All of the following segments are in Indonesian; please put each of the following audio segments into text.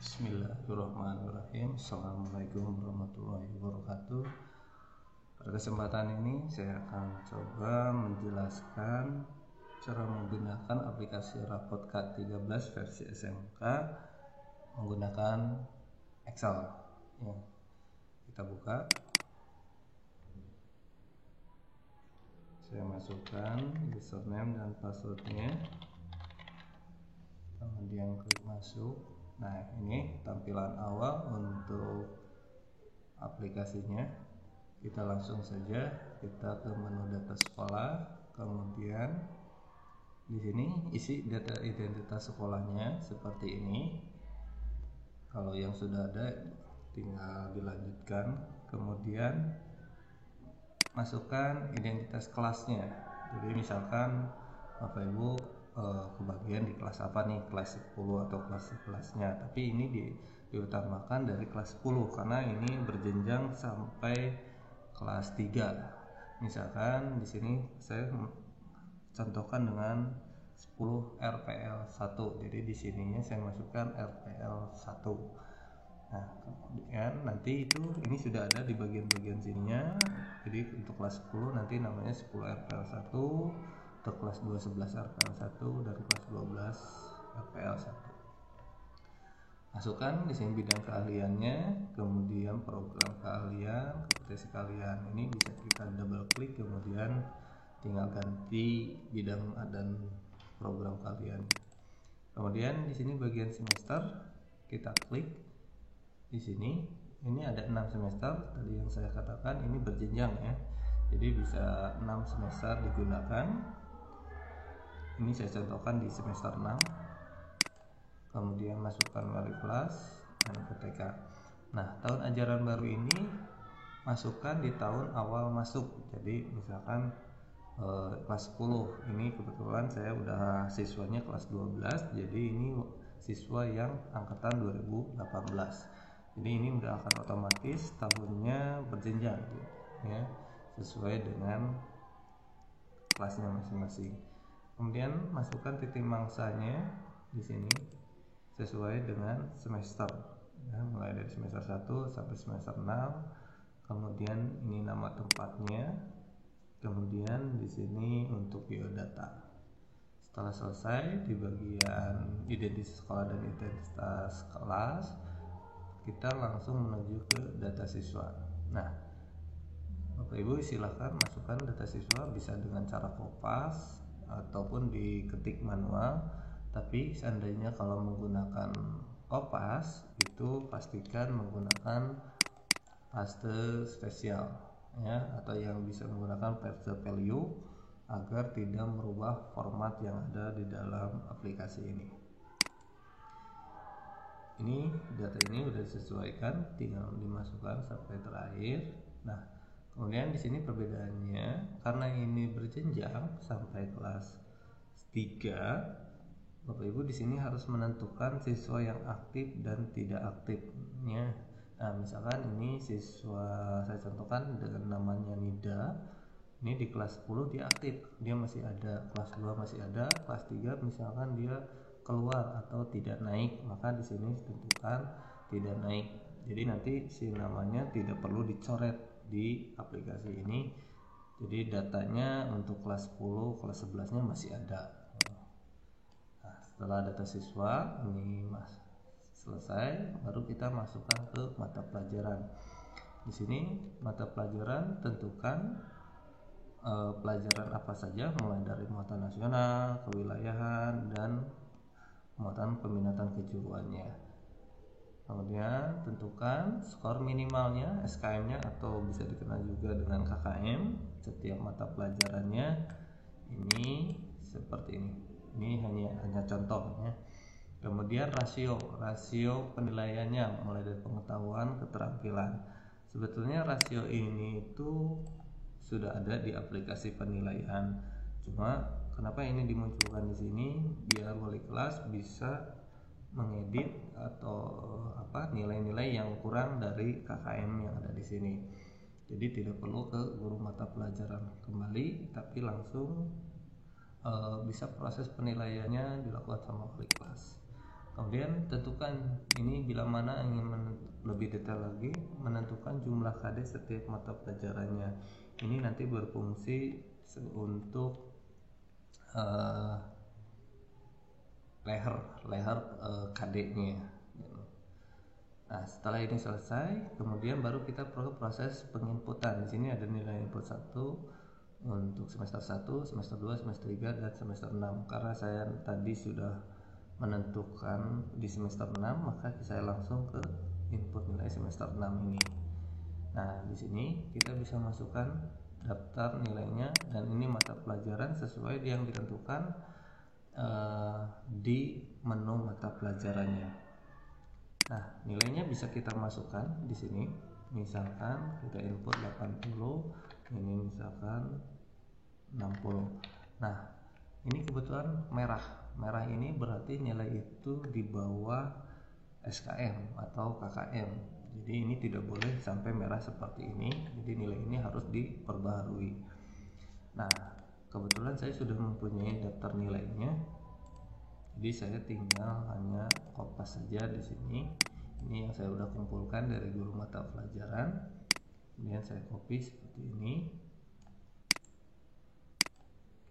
Bismillahirrahmanirrahim. Assalamualaikum warahmatullahi wabarakatuh. Pada kesempatan ini saya akan coba menjelaskan cara menggunakan aplikasi Rapot K13 versi SMK menggunakan Excel. Ya, kita buka. Saya masukkan username dan passwordnya, kemudian klik masuk. Nah, ini tampilan awal untuk aplikasinya. Kita langsung saja kita ke menu data sekolah, kemudian di sini isi data identitas sekolahnya seperti ini. Kalau yang sudah ada tinggal dilanjutkan, kemudian masukkan identitas kelasnya. Jadi misalkan Bapak Ibu kebagian di kelas apa nih, kelas 10 atau kelas 11-nya, tapi ini diutamakan dari kelas 10 karena ini berjenjang sampai kelas 3. Misalkan di sini saya contohkan dengan 10 RPL 1. Jadi di sininya saya masukkan RPL 1. Nah, kemudian nanti ini sudah ada di bagian-bagian sininya. Jadi untuk kelas 10 nanti namanya 10 RPL 1, untuk kelas 2 11 RPL 1, dan kelas 12 RPL 1. Masukkan di sini bidang keahliannya, kemudian program keahlian, kompetensi keahlian. Ini bisa kita double klik, kemudian tinggal ganti bidang dan program keahlian. Kemudian di sini bagian semester, kita klik di sini. Ini ada 6 semester tadi yang saya katakan, ini berjenjang ya. Jadi bisa 6 semester digunakan. Ini saya contohkan di semester 6. Kemudian masukkan wali kelas dan UTK. Nah, tahun ajaran baru ini masukkan di tahun awal masuk. Jadi misalkan kelas 10, ini kebetulan saya udah siswanya kelas 12, jadi ini siswa yang angkatan 2018. Jadi ini udah akan otomatis tahunnya berjenjang ya, sesuai dengan kelasnya masing-masing. Kemudian masukkan titik mangsanya di sini sesuai dengan semester ya, mulai dari semester 1 sampai semester 6. Kemudian ini nama tempatnya. Kemudian di sini untuk biodata. Setelah selesai di bagian identitas sekolah dan identitas kelas, kita langsung menuju ke data siswa. Nah, Bapak Ibu silahkan masukkan data siswa bisa dengan cara kopas ataupun diketik manual. Tapi seandainya kalau menggunakan kopas, itu pastikan menggunakan paste spesial ya, atau yang bisa menggunakan paste value agar tidak merubah format yang ada di dalam aplikasi ini. Ini data ini sudah disesuaikan, tinggal dimasukkan sampai terakhir. Nah, kemudian di sini perbedaannya karena ini berjenjang sampai kelas 3, Bapak Ibu di sini harus menentukan siswa yang aktif dan tidak aktifnya. Nah, misalkan ini siswa saya contohkan dengan namanya Nida. Ini di kelas 10 dia aktif, dia masih ada. Kelas 2 masih ada, kelas 3 misalkan dia keluar atau tidak naik, maka di sini tentukan tidak naik. Jadi nanti si namanya tidak perlu dicoret di aplikasi ini. Jadi datanya untuk kelas 10, kelas 11-nya masih ada. Setelah data siswa ini selesai, baru kita masukkan ke mata pelajaran. Di sini mata pelajaran tentukan pelajaran apa saja, mulai dari muatan nasional, kewilayahan, dan muatan peminatan kejuruannya. Kemudian tentukan skor minimalnya, SKM-nya, atau bisa dikenal juga dengan KKM setiap mata pelajarannya. Ini seperti ini. Ini hanya contohnya. Kemudian rasio penilaiannya mulai dari pengetahuan, keterampilan. Sebetulnya rasio ini itu sudah ada di aplikasi penilaian. Cuma kenapa ini dimunculkan di sini biar wali kelas bisa mengedit atau nilai-nilai yang kurang dari KKM yang ada di sini. Jadi tidak perlu ke guru mata pelajaran kembali, tapi langsung bisa proses penilaiannya dilakukan sama wali kelas. Kemudian tentukan ini bila mana ingin lebih detail lagi, menentukan jumlah KD setiap mata pelajarannya. Ini nanti berfungsi untuk leher KD-nya. Nah, setelah ini selesai, kemudian baru kita perlu proses penginputan. Di sini ada nilai input 1 untuk semester 1, semester 2, semester 3, dan semester 6. Karena saya tadi sudah menentukan di semester 6, maka saya langsung ke input nilai semester 6 ini. Nah, di sini kita bisa masukkan daftar nilainya, dan ini mata pelajaran sesuai yang ditentukan di menu mata pelajarannya. Nah, nilainya bisa kita masukkan di sini. Misalkan kita input 80, ini misalkan 60. Nah, ini kebetulan merah. Merah ini berarti nilai itu di bawah SKM atau KKM. Jadi ini tidak boleh sampai merah seperti ini. Jadi nilai ini harus diperbaharui. Nah, kebetulan saya sudah mempunyai daftar nilainya. Jadi saya tinggal hanya kopas saja di sini. Ini yang saya sudah kumpulkan dari guru mata pelajaran. Kemudian saya copy seperti ini.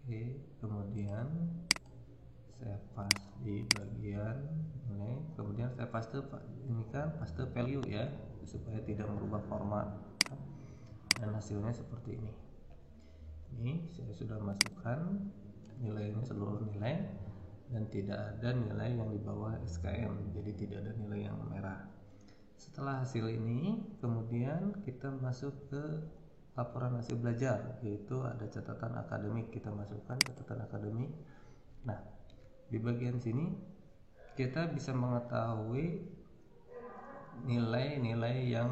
Oke, kemudian saya paste di bagian ini. Kemudian saya paste, ini kan paste value ya, supaya tidak merubah format. Dan hasilnya seperti ini. Ini saya sudah masukkan nilainya, seluruh nilai, dan tidak ada nilai yang di bawah SKM, jadi tidak ada nilai yang merah. Setelah hasil ini, kemudian kita masuk ke laporan hasil belajar, yaitu ada catatan akademik. Kita masukkan catatan akademik. Nah, di bagian sini kita bisa mengetahui nilai-nilai yang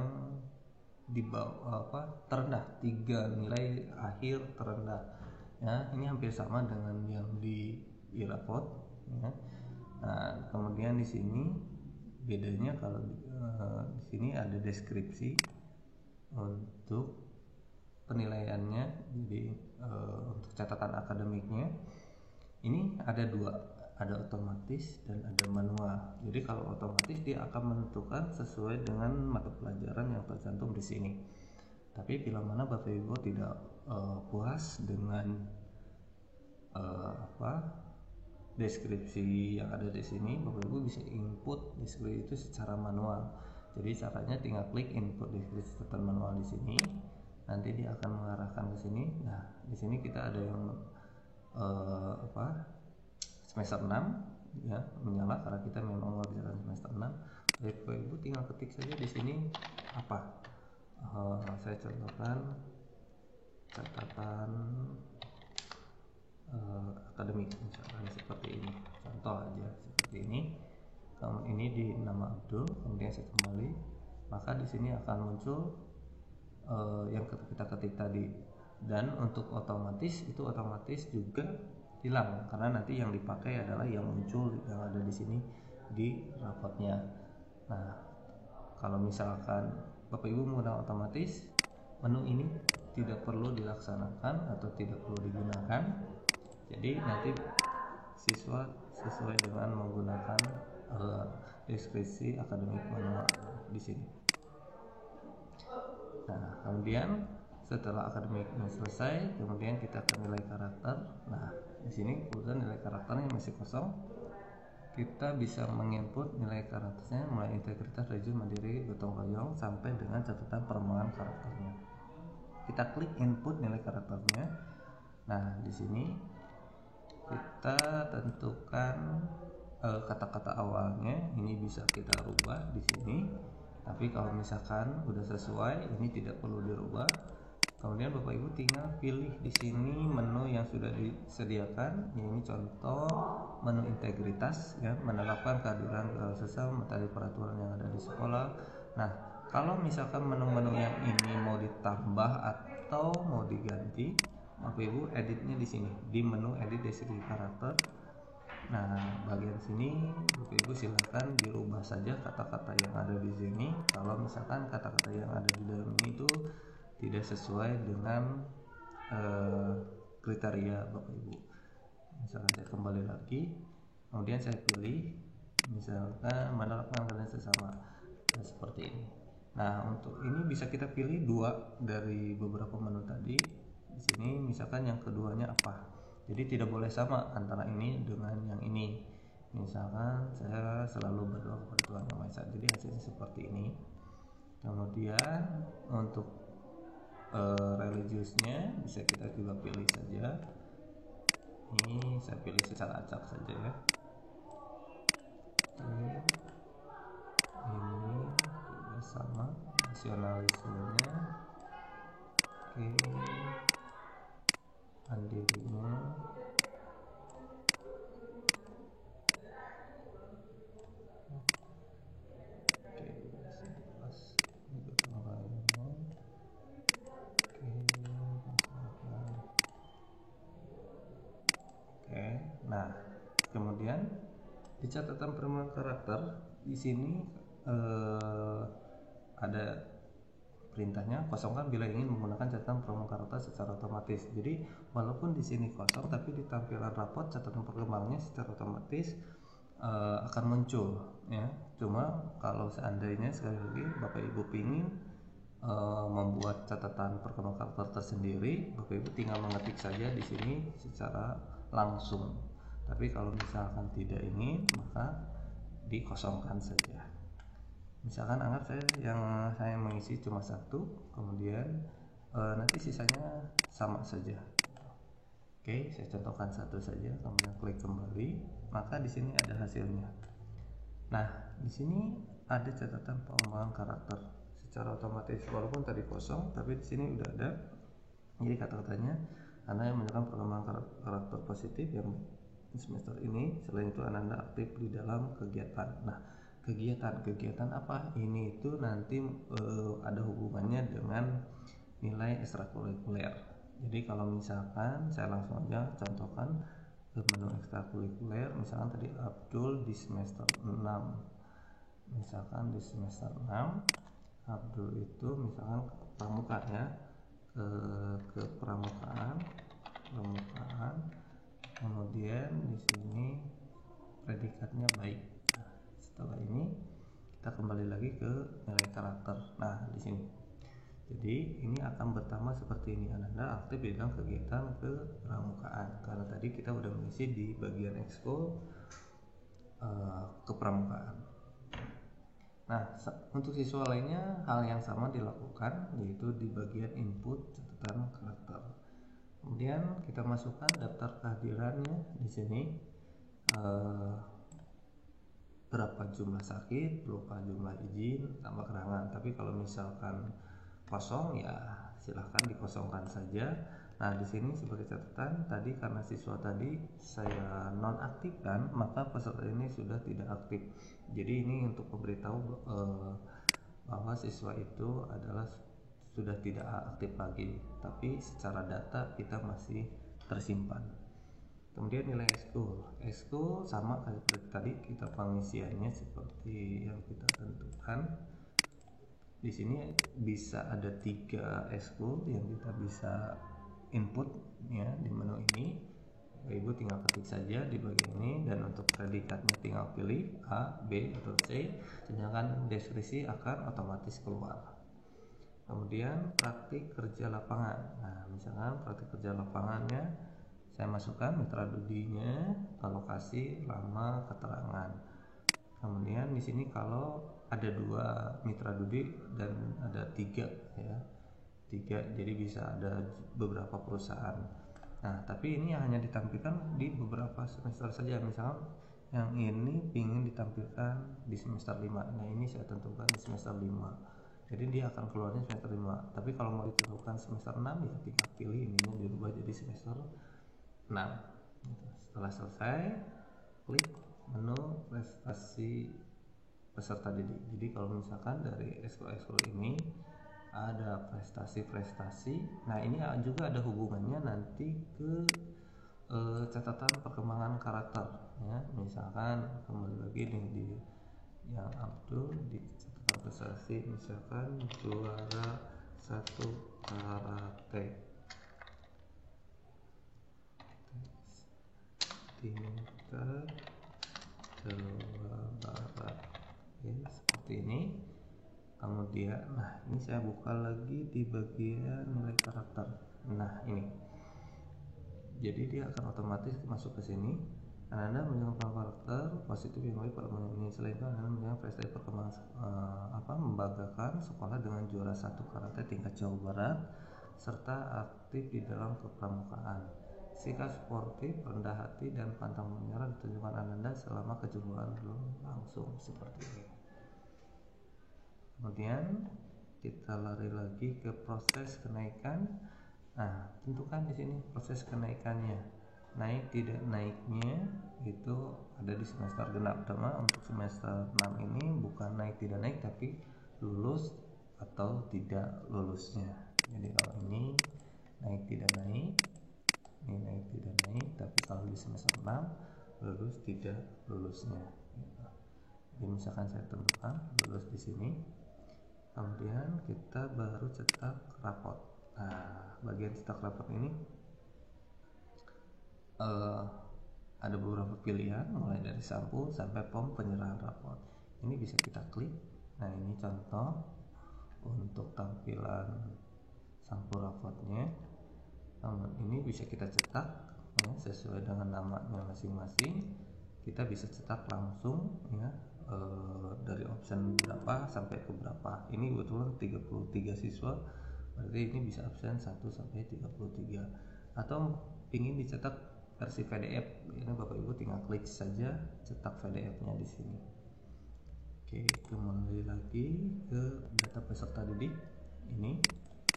di bawah terendah, 3 nilai akhir terendah ya. Ini hampir sama dengan yang di Irapot ya. Nah, kemudian di sini bedanya kalau di sini ada deskripsi untuk penilaiannya. Jadi untuk catatan akademiknya ini ada dua, ada otomatis dan ada manual. Jadi kalau otomatis dia akan menentukan sesuai dengan mata pelajaran yang tercantum di sini. Tapi bila mana Bapak Ibu tidak puas dengan deskripsi yang ada di sini, Bapak Ibu bisa input deskripsi itu secara manual. Jadi caranya tinggal klik input deskripsi secara manual di sini. Nanti dia akan mengarahkan ke sini. Nah, di sini kita ada yang semester 6 ya, menyala karena kita memang mengerjakan semester 6. Jadi Bapak Ibu tinggal ketik saja di sini apa. Saya contohkan catatan akademik misalkan seperti ini, contoh aja seperti ini. Kemudian ini di nama Abdul, kemudian saya kembali, maka di sini akan muncul yang kita ketik tadi. Dan untuk otomatis itu otomatis juga hilang karena nanti yang dipakai adalah yang muncul yang ada di sini di rapotnya. Nah, kalau misalkan Bapak Ibu menggunakan otomatis, menu ini tidak perlu dilaksanakan atau tidak perlu digunakan. Jadi nanti siswa sesuai dengan menggunakan deskripsi akademik manual di sini. Nah, kemudian setelah akademiknya selesai, kemudian kita ke nilai karakter. Nah, di sini kemudian nilai karakternya masih kosong. Kita bisa menginput nilai karakternya mulai integritas, rajin, mandiri, gotong royong sampai dengan catatan perkembangan karakternya. Kita klik input nilai karakternya. Nah, di sini kita tentukan kata-kata awalnya, ini bisa kita rubah di sini. Tapi kalau misalkan udah sesuai, ini tidak perlu dirubah. Kemudian Bapak Ibu tinggal pilih di sini menu yang sudah disediakan. Ini contoh menu integritas ya, menerapkan kehadiran sesama materi peraturan yang ada di sekolah. Nah, kalau misalkan menu-menu yang ini mau ditambah atau mau diganti, Bapak Ibu editnya di sini di menu edit deskripsi karakter. Nah, bagian sini Bapak Ibu silakan dirubah saja kata-kata yang ada di sini. Kalau misalkan kata-kata yang ada di dalam ini itu tidak sesuai dengan kriteria Bapak Ibu. Misalkan saya kembali lagi, kemudian saya pilih misalkan menerapkan kerjaan sesama. Nah, seperti ini. Nah, untuk ini bisa kita pilih dua dari beberapa menu tadi. Di sini misalkan yang keduanya apa. Jadi tidak boleh sama antara ini dengan yang ini. Misalkan saya selalu berdoa kepada Tuhan Yang Maha Esa. Jadi hasilnya seperti ini. Kemudian untuk religiusnya bisa kita juga pilih saja. Ini saya pilih secara acak saja ya. Oke. Ini juga sama nasionalismenya. Oke, mandirinya. Oke, pas juga kembalinya. Oke, misalkan. Oke, nah kemudian di catatan perkembangan karakter di sini ada perintahnya kosongkan bila ingin menggunakan catatan perkembangan karakter secara otomatis. Jadi walaupun di sini kosong, tapi di tampilan rapot catatan perkembangannya secara otomatis akan muncul ya. Cuma kalau seandainya sekali lagi Bapak Ibu ingin membuat catatan perkembangan karakter tersendiri, Bapak Ibu tinggal mengetik saja di sini secara langsung. Tapi kalau misalkan tidak ingin, maka dikosongkan saja. Misalkan anggap saya mengisi cuma satu, kemudian nanti sisanya sama saja. Oke, saya contohkan satu saja, kemudian klik kembali, maka di sini ada hasilnya. Nah, di sini ada catatan pengembangan karakter secara otomatis, walaupun tadi kosong, tapi di sini udah ada. Jadi kata-katanya, Anda yang menunjukkan perkembangan karakter positif yang semester ini. Selain itu Anda aktif di dalam kegiatan. Nah, kegiatan apa ini itu nanti ada hubungannya dengan nilai ekstrakurikuler. Jadi kalau misalkan saya langsung aja contohkan ke menu ekstrakurikuler, misalkan tadi Abdul di semester 6, misalkan di semester 6 Abdul itu misalkan pramuka ya, ke pramukaan, kemudian di sini predikatnya baik. Nah, setelah ini kita kembali lagi ke nilai karakter. Nah, di sini. Jadi ini akan bertambah seperti ini. Anda aktif di dalam kegiatan kepramukaan karena tadi kita udah mengisi di bagian ekskul kepramukaan. Nah, untuk siswa lainnya hal yang sama dilakukan, yaitu di bagian input catatan karakter. Kemudian kita masukkan daftar kehadirannya di sini. Berapa jumlah sakit, berapa jumlah izin, tambah keterangan. Tapi kalau misalkan kosong ya silahkan dikosongkan saja. Nah, di sini sebagai catatan tadi karena siswa tadi saya nonaktifkan, maka peserta ini sudah tidak aktif. Jadi ini untuk memberitahu bahwa siswa itu adalah sudah tidak aktif lagi, tapi secara data kita masih tersimpan. Kemudian nilai ekskul sama kayak tadi, kita pengisiannya seperti yang kita tentukan. Di sini bisa ada 3 ekskul yang kita bisa input ya di menu ini. Ibu tinggal ketik saja di bagian ini, dan untuk predikatnya tinggal pilih A, B atau C, sedangkan deskripsi akan otomatis keluar. Kemudian praktik kerja lapangan. Nah, misalkan praktik kerja lapangannya saya masukkan mitra dudinya, lokasi, lama, keterangan. Kemudian di sini kalau ada 2 mitra dudi dan ada 3 ya, 3, jadi bisa ada beberapa perusahaan. Nah, tapi ini hanya ditampilkan di beberapa semester saja. Misalnya yang ini ingin ditampilkan di semester 5. Nah, ini saya tentukan di semester 5. Jadi dia akan keluarnya semester 5. Tapi kalau mau ditentukan semester 6 ya tinggal pilih ininya dirubah jadi semester 6. Setelah selesai, klik menu prestasi peserta didik. Jadi kalau misalkan dari ekskul ini ada prestasi-prestasi, nah ini juga ada hubungannya nanti ke catatan perkembangan karakter ya. Misalkan kembali lagi di yang Abdul di catatan prestasi, misalkan juara 1 karate tingkat 12 seperti ini. Kemudian ini saya buka lagi di bagian nilai karakter. Nah ini, jadi dia akan otomatis masuk ke sini. Anda menunjukkan karakter positif yang baik pada ini. Selain itu Anda menunjukkan prestasi perkembangan membanggakan sekolah dengan juara 1 karate tingkat Jawa Barat serta aktif di dalam kepramukaan. Sikap sportif, rendah hati, dan pantang menyerah ditunjukkan Ananda selama kejuaraan langsung seperti ini. Kemudian kita lari lagi ke proses kenaikan. Nah, tentukan di sini proses kenaikannya. Naik tidak naiknya itu ada di semester genap. Karena untuk semester 6 ini bukan naik tidak naik tapi lulus atau tidak lulusnya. Jadi kalau ini naik tidak naik, ini naik tidak naik, tapi kalau di semester 6 lulus tidak lulusnya. Jadi misalkan saya tentukan lulus di sini. Kemudian kita baru cetak rapot. Nah, bagian cetak rapot ini ada beberapa pilihan mulai dari sampul sampai form penyerahan rapot. Ini bisa kita klik. Nah, ini contoh untuk tampilan sampul rapotnya. Ini bisa kita cetak ya, sesuai dengan namanya masing-masing. Kita bisa cetak langsung ya, dari option berapa sampai ke berapa. Ini kebetulan 33 siswa, berarti ini bisa absen 1 sampai 33. Atau ingin dicetak versi PDF, ini Bapak Ibu tinggal klik saja cetak PDF-nya di sini. Oke, kembali lagi ke data peserta didik. Ini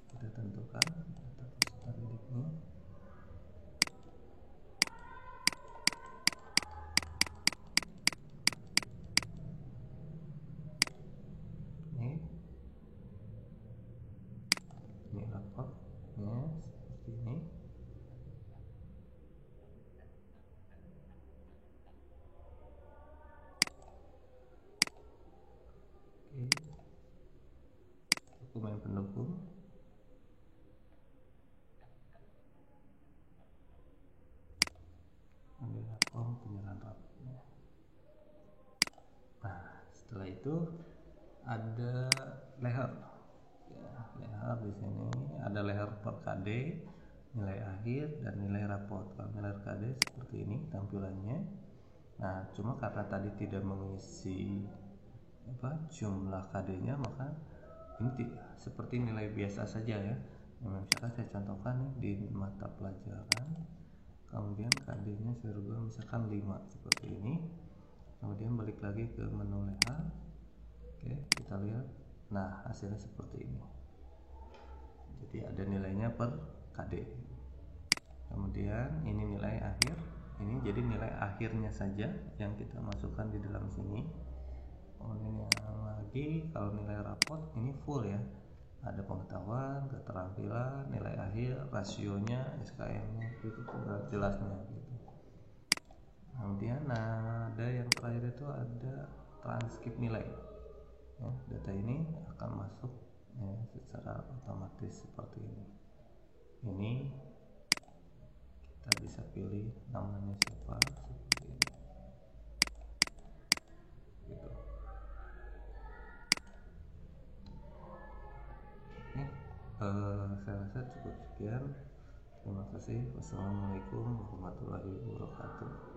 kita tentukan data peserta didiknya. Ini rapotnya seperti ini. Dokumen pendukung. Ambil form penyerahan rapotnya. Nah, setelah itu ada leher. Ya, leher di sini ada leher per KD, nilai akhir dan nilai rapot. Kalau nilai KD seperti ini tampilannya. Nah, cuma karena tadi tidak mengisi jumlah KD-nya, maka ini seperti nilai biasa saja ya. Misalkan saya contohkan nih, di mata pelajaran, kemudian KD-nya saya rubah misalkan 5 seperti ini. Kemudian balik lagi ke menu leher. Oke, kita lihat. Nah, hasilnya seperti ini. Jadi ada nilainya per KD. Kemudian ini nilai akhir. Ini jadi nilai akhirnya saja yang kita masukkan di dalam sini. Kemudian yang lagi kalau nilai rapot ini full ya. Ada pengetahuan, keterampilan, nilai akhir, rasionya, SKM-nya itu jelasnya gitu. Kemudian ada yang terakhir itu ada transkrip nilai. Ya, data ini akan masuk ya, secara otomatis seperti ini. Ini kita bisa pilih namanya siapa seperti ini. Gitu. Saya rasa cukup sekian. Terima kasih. Wassalamualaikum warahmatullahi wabarakatuh.